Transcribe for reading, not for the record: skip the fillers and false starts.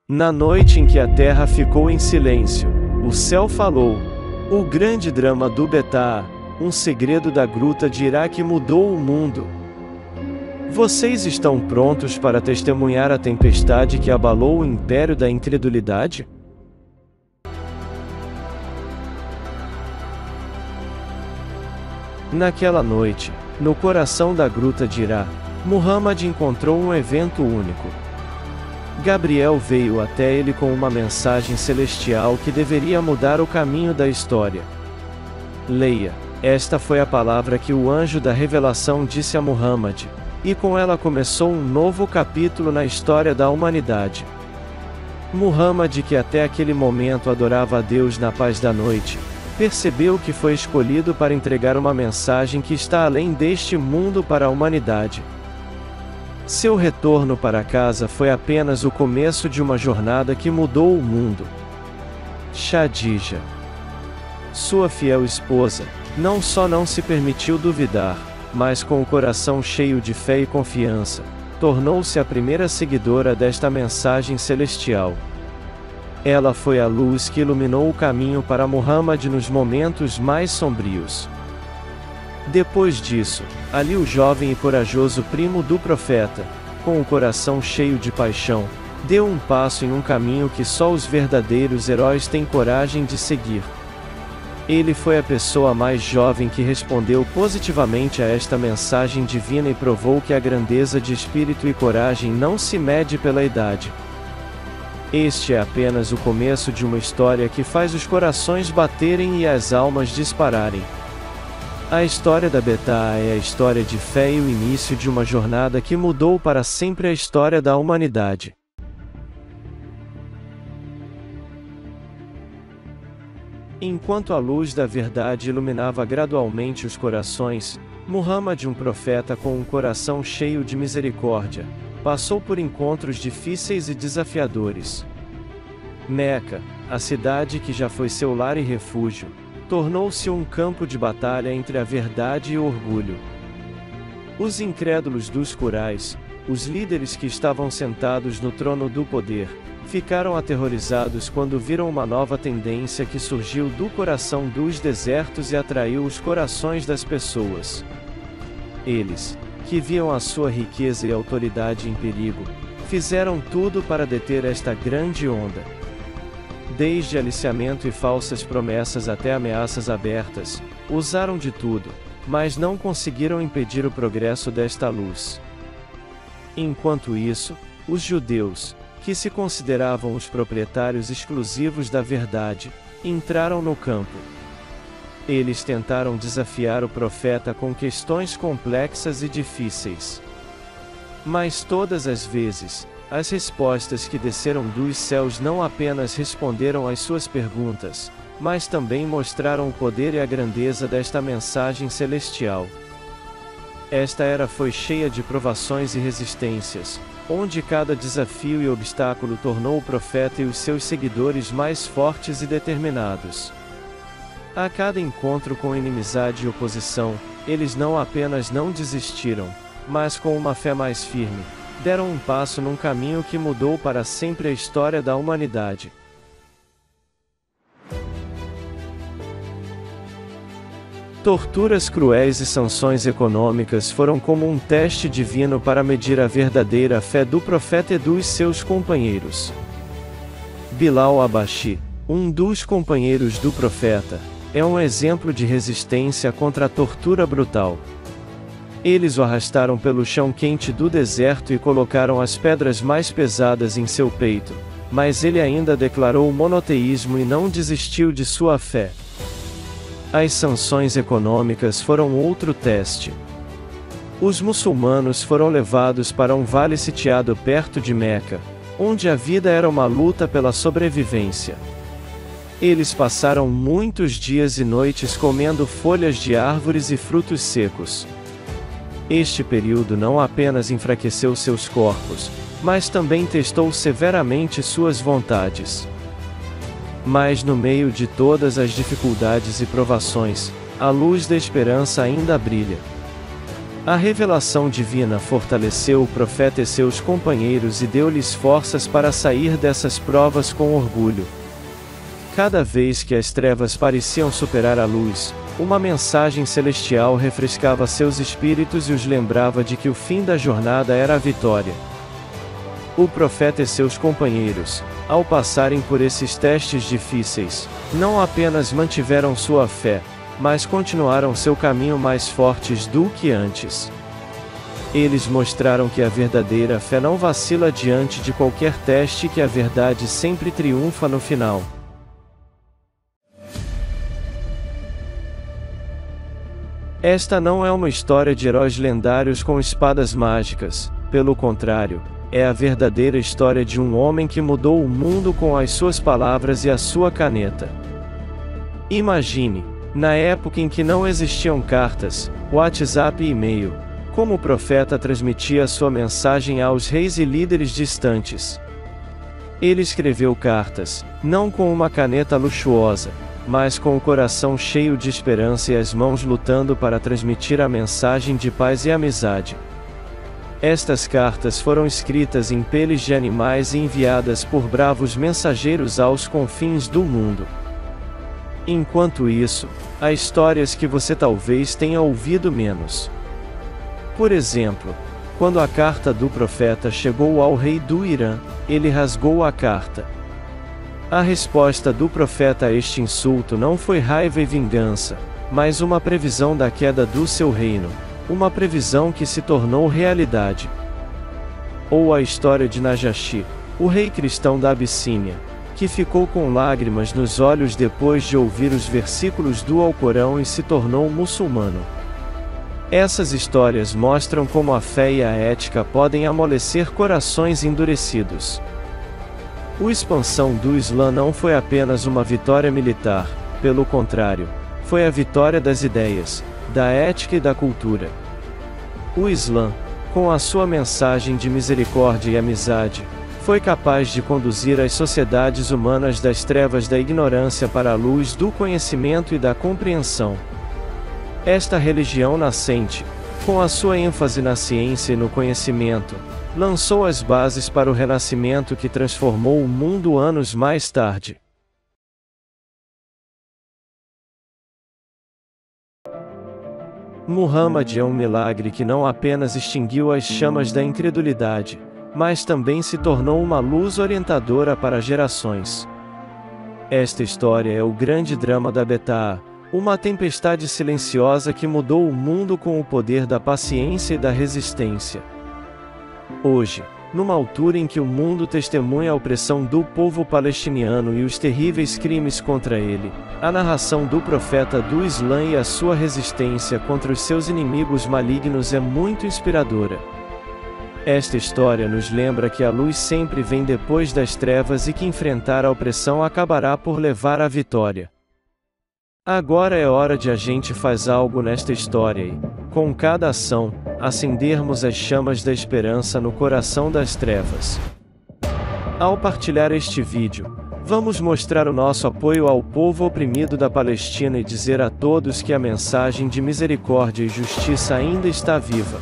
Na noite em que a terra ficou em silêncio, o céu falou. O grande drama do Betá, um segredo da gruta de Hira que mudou o mundo. Vocês estão prontos para testemunhar a tempestade que abalou o império da incredulidade? Naquela noite, no coração da gruta de Hira, Muhammad encontrou um evento único. Gabriel veio até ele com uma mensagem celestial que deveria mudar o caminho da história. Leia, esta foi a palavra que o anjo da revelação disse a Muhammad, e com ela começou um novo capítulo na história da humanidade. Muhammad, que até aquele momento adorava a Deus na paz da noite, percebeu que foi escolhido para entregar uma mensagem que está além deste mundo para a humanidade. Seu retorno para casa foi apenas o começo de uma jornada que mudou o mundo. Khadija, sua fiel esposa, não só não se permitiu duvidar, mas com o coração cheio de fé e confiança, tornou-se a primeira seguidora desta mensagem celestial. Ela foi a luz que iluminou o caminho para Muhammad nos momentos mais sombrios. Depois disso, Ali, o jovem e corajoso primo do profeta, com o coração cheio de paixão, deu um passo em um caminho que só os verdadeiros heróis têm coragem de seguir. Ele foi a pessoa mais jovem que respondeu positivamente a esta mensagem divina e provou que a grandeza de espírito e coragem não se mede pela idade. Este é apenas o começo de uma história que faz os corações baterem e as almas dispararem. A história da Betá é a história de fé e o início de uma jornada que mudou para sempre a história da humanidade. Enquanto a luz da verdade iluminava gradualmente os corações, Muhammad, um profeta com um coração cheio de misericórdia, passou por encontros difíceis e desafiadores. Meca, a cidade que já foi seu lar e refúgio, tornou-se um campo de batalha entre a verdade e o orgulho. Os incrédulos dos Quraysh, os líderes que estavam sentados no trono do poder, ficaram aterrorizados quando viram uma nova tendência que surgiu do coração dos desertos e atraiu os corações das pessoas. Eles, que viam a sua riqueza e autoridade em perigo, fizeram tudo para deter esta grande onda. Desde aliciamento e falsas promessas até ameaças abertas, usaram de tudo, mas não conseguiram impedir o progresso desta luz. Enquanto isso, os judeus, que se consideravam os proprietários exclusivos da verdade, entraram no campo. Eles tentaram desafiar o profeta com questões complexas e difíceis. Mas todas as vezes, as respostas que desceram dos céus não apenas responderam às suas perguntas, mas também mostraram o poder e a grandeza desta mensagem celestial. Esta era foi cheia de provações e resistências, onde cada desafio e obstáculo tornou o profeta e os seus seguidores mais fortes e determinados. A cada encontro com inimizade e oposição, eles não apenas não desistiram, mas com uma fé mais firme, deram um passo num caminho que mudou para sempre a história da humanidade. Torturas cruéis e sanções econômicas foram como um teste divino para medir a verdadeira fé do profeta e dos seus companheiros. Bilal Abashi, um dos companheiros do profeta, é um exemplo de resistência contra a tortura brutal. Eles o arrastaram pelo chão quente do deserto e colocaram as pedras mais pesadas em seu peito, mas ele ainda declarou o monoteísmo e não desistiu de sua fé. As sanções econômicas foram outro teste. Os muçulmanos foram levados para um vale sitiado perto de Meca, onde a vida era uma luta pela sobrevivência. Eles passaram muitos dias e noites comendo folhas de árvores e frutos secos. Este período não apenas enfraqueceu seus corpos, mas também testou severamente suas vontades. Mas no meio de todas as dificuldades e provações, a luz da esperança ainda brilha. A revelação divina fortaleceu o profeta e seus companheiros e deu-lhes forças para sair dessas provas com orgulho. Cada vez que as trevas pareciam superar a luz, uma mensagem celestial refrescava seus espíritos e os lembrava de que o fim da jornada era a vitória. O profeta e seus companheiros, ao passarem por esses testes difíceis, não apenas mantiveram sua fé, mas continuaram seu caminho mais fortes do que antes. Eles mostraram que a verdadeira fé não vacila diante de qualquer teste e que a verdade sempre triunfa no final. Esta não é uma história de heróis lendários com espadas mágicas, pelo contrário, é a verdadeira história de um homem que mudou o mundo com as suas palavras e a sua caneta. Imagine, na época em que não existiam cartas, WhatsApp e e-mail, como o profeta transmitia sua mensagem aos reis e líderes distantes. Ele escreveu cartas, não com uma caneta luxuosa, mas com o coração cheio de esperança e as mãos lutando para transmitir a mensagem de paz e amizade. Estas cartas foram escritas em peles de animais e enviadas por bravos mensageiros aos confins do mundo. Enquanto isso, há histórias que você talvez tenha ouvido menos. Por exemplo, quando a carta do profeta chegou ao rei do Irã, ele rasgou a carta. A resposta do profeta a este insulto não foi raiva e vingança, mas uma previsão da queda do seu reino, uma previsão que se tornou realidade. Ou a história de Najashi, o rei cristão da Abissínia, que ficou com lágrimas nos olhos depois de ouvir os versículos do Alcorão e se tornou muçulmano. Essas histórias mostram como a fé e a ética podem amolecer corações endurecidos. A expansão do Islã não foi apenas uma vitória militar, pelo contrário, foi a vitória das ideias, da ética e da cultura. O Islã, com a sua mensagem de misericórdia e amizade, foi capaz de conduzir as sociedades humanas das trevas da ignorância para a luz do conhecimento e da compreensão. Esta religião nascente, com a sua ênfase na ciência e no conhecimento, lançou as bases para o renascimento que transformou o mundo anos mais tarde. Muhammad é um milagre que não apenas extinguiu as chamas da incredulidade, mas também se tornou uma luz orientadora para gerações. Esta história é o grande drama da Beta'a, uma tempestade silenciosa que mudou o mundo com o poder da paciência e da resistência. Hoje, numa altura em que o mundo testemunha a opressão do povo palestiniano e os terríveis crimes contra ele, a narração do profeta do Islã e a sua resistência contra os seus inimigos malignos é muito inspiradora. Esta história nos lembra que a luz sempre vem depois das trevas e que enfrentar a opressão acabará por levar à vitória. Agora é hora de a gente fazer algo nesta história e, com cada ação, acendermos as chamas da esperança no coração das trevas. Ao partilhar este vídeo, vamos mostrar o nosso apoio ao povo oprimido da Palestina e dizer a todos que a mensagem de misericórdia e justiça ainda está viva.